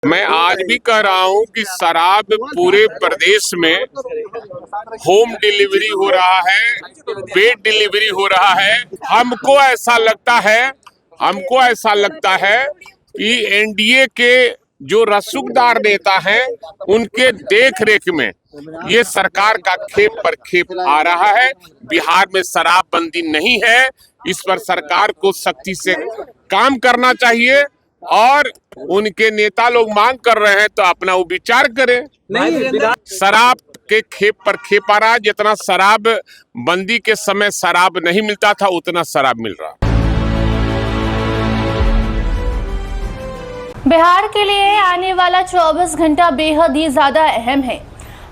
मैं आज भी कह रहा हूं कि शराब पूरे प्रदेश में होम डिलीवरी हो रहा है, बेड डिलीवरी हो रहा है। हमको ऐसा लगता है कि एनडीए के जो रसूखदार नेता हैं, उनके देख रेख में ये सरकार का खेप पर खेप आ रहा है। बिहार में शराबबंदी नहीं है, इस पर सरकार को सख्ती से काम करना चाहिए और उनके नेता लोग मांग कर रहे हैं तो अपना वो विचार करें। नहीं, शराब के खेप पर खेप आ रहा है। जितना शराब बंदी के समय शराब नहीं मिलता था, उतना शराब मिल रहा। बिहार के लिए आने वाला 24 घंटा बेहद ही ज्यादा अहम है।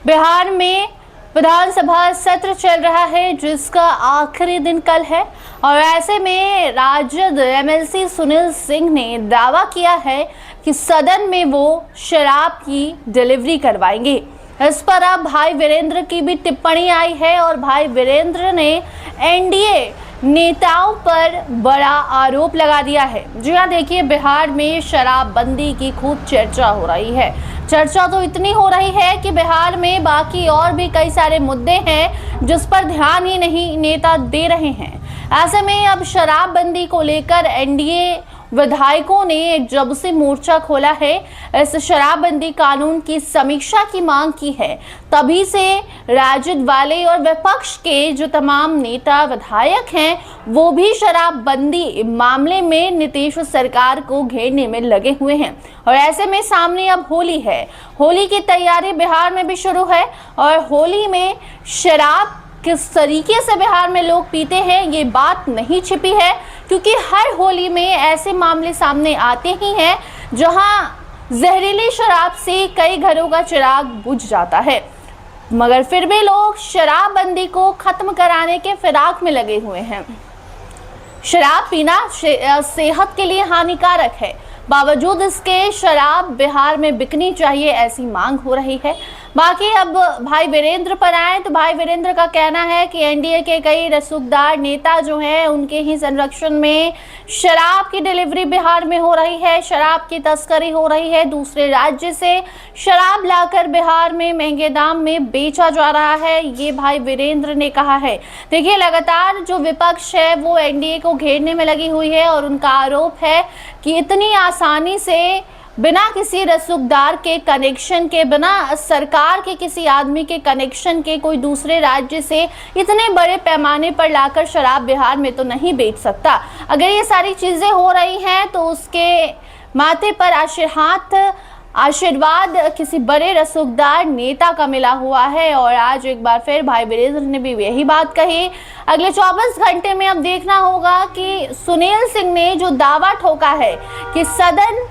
बिहार में विधानसभा सत्र चल रहा है, जिसका आखिरी दिन कल है और ऐसे में राजद एमएलसी सुनील सिंह ने दावा किया है कि सदन में वो शराब की डिलीवरी करवाएंगे। इस पर अब भाई वीरेंद्र की भी टिप्पणी आई है और भाई वीरेंद्र ने एनडीए नेताओं पर बड़ा आरोप लगा दिया है। जी हाँ, देखिए, बिहार में शराबबंदी की खूब चर्चा हो रही है। चर्चा तो इतनी हो रही है कि बिहार में बाकी और भी कई सारे मुद्दे हैं जिस पर ध्यान ही नहीं नेता दे रहे हैं। ऐसे में अब शराबबंदी को लेकर एनडीए विधायकों ने एक जब से मोर्चा खोला है। इस शराबबंदी कानून की समीक्षा की मांग की है। तभी से राजद वाले और विपक्ष के जो तमाम नेता विधायक हैं, वो भी शराबबंदी मामले में नीतीश सरकार को घेरने में लगे हुए हैं। और ऐसे में सामने अब होली है। होली की तैयारी बिहार में भी शुरू है और होली में शराब किस तरीके से बिहार में लोग पीते हैं, ये बात नहीं छिपी है, क्योंकि हर होली में ऐसे मामले सामने आते ही हैं जहां जहरीली शराब से कई घरों का चिराग बुझ जाता है। मगर फिर भी लोग शराबबंदी को खत्म कराने के फिराक में लगे हुए हैं। शराब पीना सेहत के लिए हानिकारक है, बावजूद इसके शराब बिहार में बिकनी चाहिए, ऐसी मांग हो रही है। बाकी अब भाई वीरेंद्र पर आए तो भाई वीरेंद्र का कहना है कि एनडीए के कई रसूखदार नेता जो हैं, उनके ही संरक्षण में शराब की डिलीवरी बिहार में हो रही है, शराब की तस्करी हो रही है। दूसरे राज्य से शराब लाकर बिहार में महंगे दाम में बेचा जा रहा है, ये भाई वीरेंद्र ने कहा है। देखिए, लगातार जो विपक्ष है वो एनडीए को घेरने में लगी हुई है और उनका आरोप है कि इतनी आसानी से बिना किसी रसूखदार के कनेक्शन के, बिना सरकार के किसी आदमी के कनेक्शन के कोई दूसरे राज्य से इतने बड़े पैमाने पर लाकर शराब बिहार में तो नहीं बेच सकता। अगर ये सारी चीजें हो रही हैं तो उसके माथे पर आशीर्वाद किसी बड़े रसूखदार नेता का मिला हुआ है। और आज एक बार फिर भाई वीरेंद्र ने भी यही बात कही। अगले 24 घंटे में अब देखना होगा कि सुनील सिंह ने जो दावा ठोका है कि सदन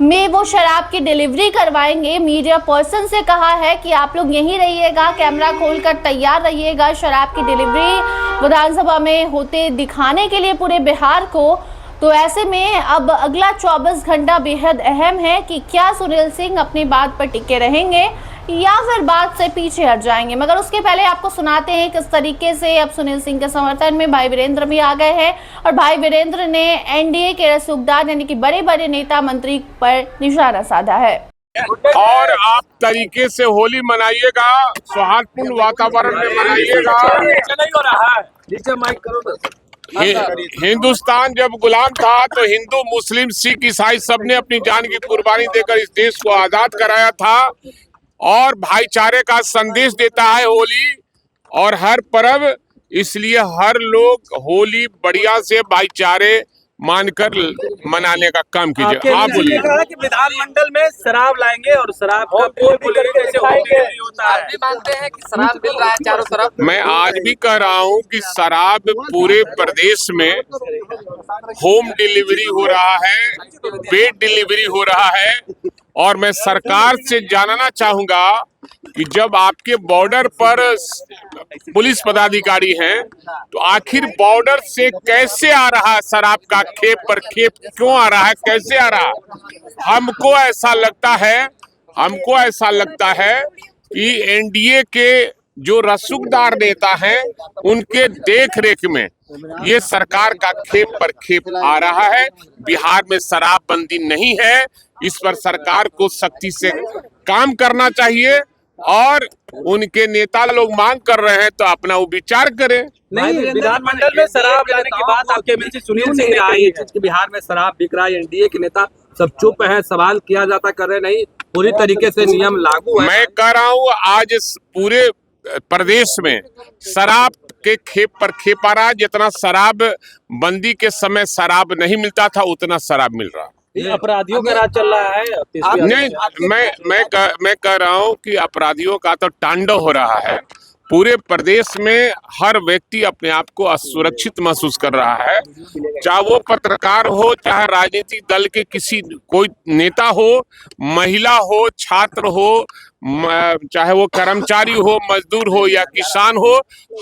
में वो शराब की डिलीवरी करवाएंगे, मीडिया पर्सन से कहा है कि आप लोग यहीं रहिएगा, कैमरा खोलकर तैयार रहिएगा शराब की डिलीवरी विधानसभा में होते दिखाने के लिए पूरे बिहार को। तो ऐसे में अब अगला 24 घंटा बेहद अहम है कि क्या सुनील सिंह अपनी बात पर टिके रहेंगे या फिर बात से पीछे हट जाएंगे। मगर उसके पहले आपको सुनाते हैं किस तरीके से अब सुनील सिंह के समर्थन में भाई वीरेंद्र भी आ गए हैं और भाई वीरेंद्र ने एनडीए के रसूखदार यानी कि बड़े बड़े नेता मंत्री पर निशाना साधा है। और आप तरीके से होली मनाइएगा, सौहार्दपूर्ण वातावरण में मनाइएगा। हिंदुस्तान जब गुलाम था तो हिंदू, मुस्लिम, सिख, ईसाई सबने अपनी जान की कुर्बानी देकर इस देश को आजाद कराया था और भाईचारे का संदेश देता है होली और हर पर्व। इसलिए हर लोग होली बढ़िया से भाईचारे मानकर मनाने का काम कीजिए। आप बोलिए। कि विधानमंडल में शराब लाएंगे और शराब का कैसे होता है? मानते हैं कि शराब मिल रहा है चारों तरफ। मैं आज भी कह रहा हूं कि शराब पूरे प्रदेश में होम डिलीवरी हो रहा है, बेड डिलीवरी हो रहा है और मैं सरकार से जानना चाहूंगा कि जब आपके बॉर्डर पर पुलिस पदाधिकारी हैं तो आखिर बॉर्डर से कैसे आ रहा है शराब का खेप पर खेप, क्यों आ रहा है, कैसे आ रहा है? हमको ऐसा लगता है कि एनडीए के जो रसूखदार नेता हैं, उनके देख रेख में ये सरकार का खेप पर खेप आ रहा है। बिहार में शराबबंदी नहीं है, इस पर सरकार को सख्ती से काम करना चाहिए और उनके नेता लोग मांग कर रहे हैं तो अपना वो विचार करें। नहीं, विधानमंडल में शराब लाने की बात आपके मंत्री सुनील सिंह ने आई है कि बिहार में शराब बिक रहा है, एनडीए के नेता सब चुप है, सवाल किया जाता कर रहे नहीं, पूरी तरीके से नियम लागू है। मैं कह रहा हूँ आज इस पूरे प्रदेश में शराब के खेप पर खेप आ रहा है। जितना शराब बंदी के समय शराब नहीं मिलता था उतना शराब मिल रहा। ये अपराधियों का राज चल रहा है। नहीं, मैं कह रहा हूँ कि अपराधियों का तो तांडव हो रहा है। पूरे प्रदेश में हर व्यक्ति अपने आप को असुरक्षित महसूस कर रहा है, चाहे वो पत्रकार हो, चाहे राजनीतिक दल के किसी कोई नेता हो, महिला हो, छात्र हो, चाहे वो कर्मचारी हो, मजदूर हो या किसान हो,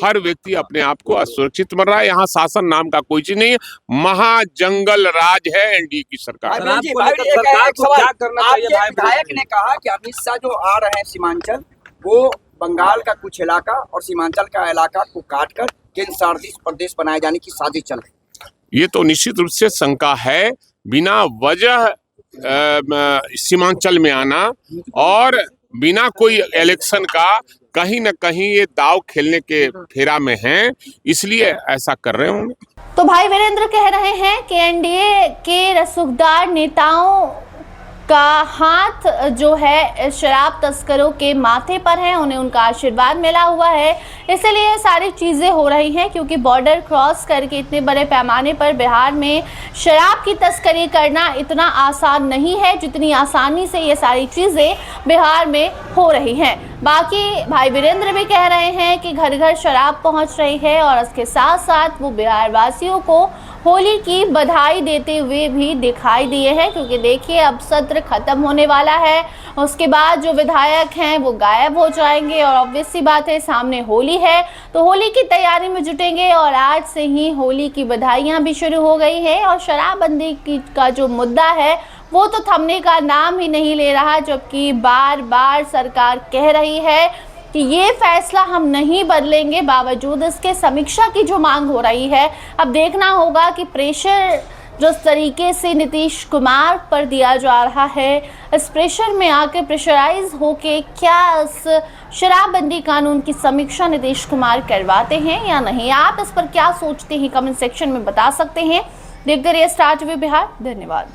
हर व्यक्ति अपने आप को असुरक्षित मर रहा है। यहाँ शासन नाम का कोई चीज नहीं है, महाजंगल राज है एनडीए की सरकार। सरकार को क्या करना चाहिए? विधायक ने कहा कि अमित शाह जो आ रहे हैं सीमांचल, वो बंगाल का कुछ इलाका और सीमांचल का इलाका को काटकर केंद्र शासित प्रदेश बनाए जाने की साजिश चल रही। ये तो निश्चित रूप से शंका है, बिना वजह सीमांचल में आना और बिना कोई इलेक्शन का कहीं न कहीं ये दाव खेलने के फेरा में हैं, इसलिए ऐसा कर रहे होंगे। तो भाई वीरेंद्र कह रहे हैं कि एनडीए के रसूखदार नेताओं का हाथ जो है शराब तस्करों के माथे पर है, उन्हें उनका आशीर्वाद मिला हुआ है, इसलिए सारी चीज़ें हो रही हैं। क्योंकि बॉर्डर क्रॉस करके इतने बड़े पैमाने पर बिहार में शराब की तस्करी करना इतना आसान नहीं है जितनी आसानी से ये सारी चीज़ें बिहार में हो रही हैं। बाकी भाई वीरेंद्र भी कह रहे हैं कि घर घर शराब पहुंच रही है और इसके साथ साथ वो बिहार वासियों को होली की बधाई देते हुए भी दिखाई दिए हैं। क्योंकि देखिए अब सत्र खत्म होने वाला है, उसके बाद जो विधायक हैं वो गायब हो जाएंगे और ऑब्वियस सी बात है सामने होली है तो होली की तैयारी में जुटेंगे। और आज से ही होली की बधाइयाँ भी शुरू हो गई है और शराबबंदी का जो मुद्दा है वो तो थमने का नाम ही नहीं ले रहा, जबकि बार बार सरकार कह रही है कि ये फैसला हम नहीं बदलेंगे। बावजूद इसके समीक्षा की जो मांग हो रही है, अब देखना होगा कि प्रेशर जिस तरीके से नीतीश कुमार पर दिया जा रहा है, इस प्रेशर में आके प्रेशराइज होके क्या इस शराबबंदी कानून की समीक्षा नीतीश कुमार करवाते हैं या नहीं। आप इस पर क्या सोचते हैं कमेंट सेक्शन में बता सकते हैं। देखते रहिए स्टार टीवी बिहार। धन्यवाद।